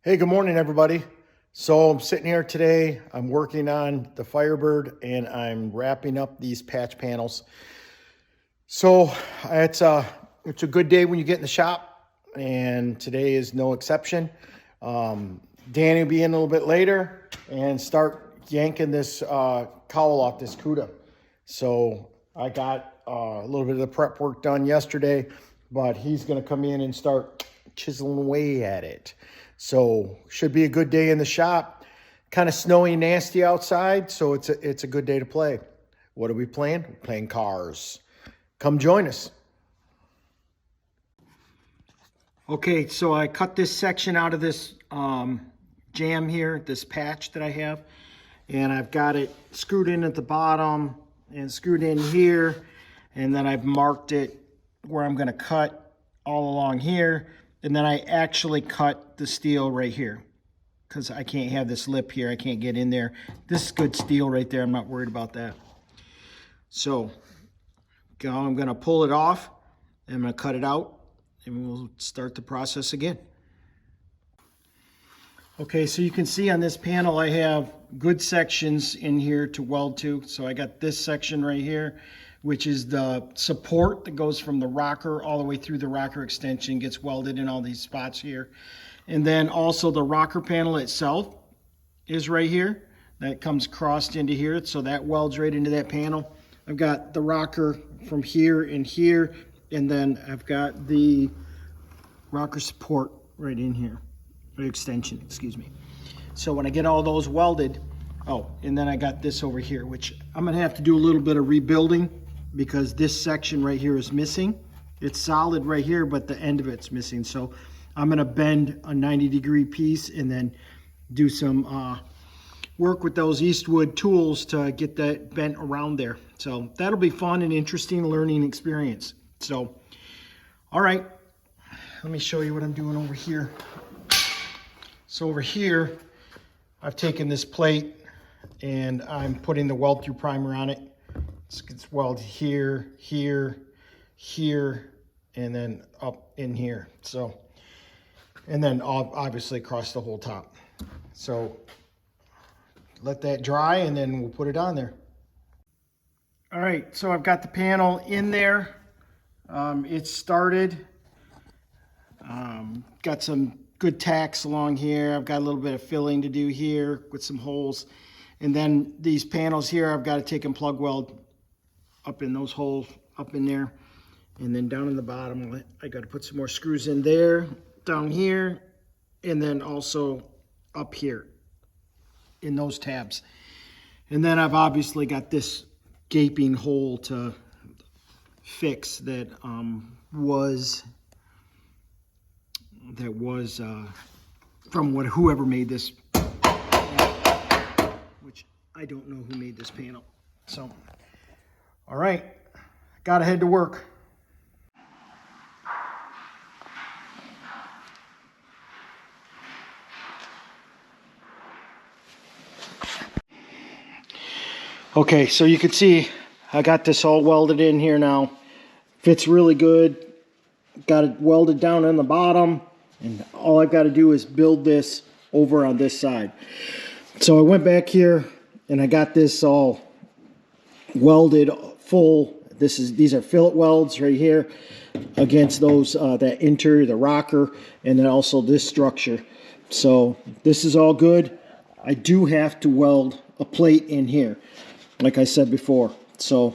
Hey, good morning, everybody. So I'm sitting here today, I'm working on the Firebird and I'm wrapping up these patch panels. So it's a good day when you get in the shop, and today is no exception. Danny will be in a little bit later and start yanking this cowl off this CUDA. So I got a little bit of the prep work done yesterday, but he's gonna come in and start chiseling away at it. So should be a good day in the shop. Kind of snowy, nasty outside, so it's a good day to play. What are we playing? We're playing cars. Come join us. Okay, so I cut this section out of this jam here, this patch that I have, and I've got it screwed in at the bottom and screwed in here, and then I've marked it where I'm going to cut all along here. And then I actually cut the steel right here because I can't have this lip here. I can't get in there. This is good steel right there. I'm not worried about that. So I'm going to pull it off. I'm going to cut it out and we'll start the process again. Okay, so you can see on this panel I have good sections in here to weld to. So I got this section right here, which is the support that goes from the rocker all the way through the rocker extension, gets welded in all these spots here. And then also the rocker panel itself is right here. That comes crossed into here, so that welds right into that panel. I've got the rocker from here and here, and then I've got the rocker support right in here, or extension, excuse me. So when I get all those welded, oh, and then I got this over here, which I'm gonna have to do a little bit of rebuilding because this section right here is missing. It's solid right here, but the end of it's missing. So I'm gonna bend a 90-degree piece and then do some work with those Eastwood tools to get that bent around there. So that'll be fun and interesting learning experience. So, all right, let me show you what I'm doing over here. So over here, I've taken this plate and I'm putting the weld through primer on it. It's welded here, here, here, and then up in here. So, and then obviously across the whole top. So let that dry and then we'll put it on there. All right, so I've got the panel in there. It's started. Got some good tacks along here. I've got a little bit of filling to do here with some holes. And then these panels here, I've got to take and plug weld up in those holes, up in there. And then down in the bottom, I got to put some more screws in there, down here, and then also up here in those tabs. And then I've obviously got this gaping hole to fix that was from whoever made this, which I don't know who made this panel. So, all right, gotta head to work. Okay, so you can see I got this all welded in here now. Fits really good. Got it welded down on the bottom, and all I've got to do is build this over on this side. So I went back here and I got this all welded full. These are fillet welds right here against those that enter the rocker, and then also this structure. So this is all good. I do have to weld a plate in here, like I said before. So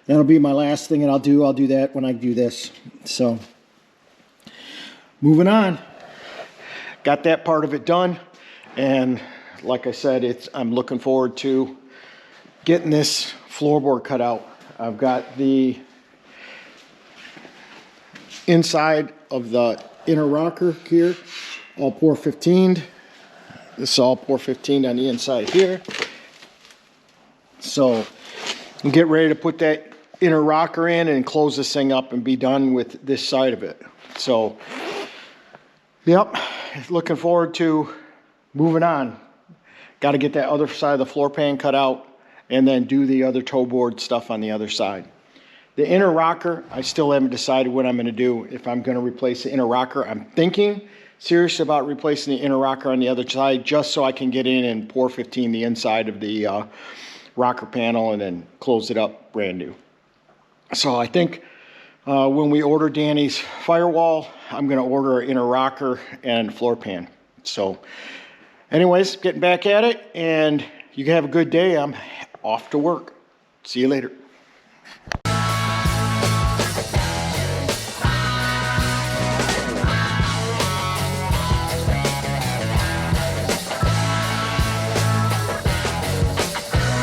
that'll be my last thing that I'll do. I'll do that when I do this. So moving on. Got that part of it done, and like I said, I'm looking forward to getting this floorboard cut out. I've got the inside of the inner rocker here all pour 15'd. This is all pour 15 on the inside here. So we'll get ready to put that inner rocker in and close this thing up and be done with this side of it. So yep, looking forward to moving on. Got to get that other side of the floor pan cut out and then do the other toe board stuff on the other side. The inner rocker, I still haven't decided what I'm going to do. If I'm going to replace the inner rocker, I'm thinking serious about replacing the inner rocker on the other side, just so I can get in and pour 15 the inside of the rocker panel and then close it up brand new. So I think when we order Danny's firewall, I'm going to order an inner rocker and floor pan. So anyways, getting back at it, and you can have a good day. I'm off to work. See you later.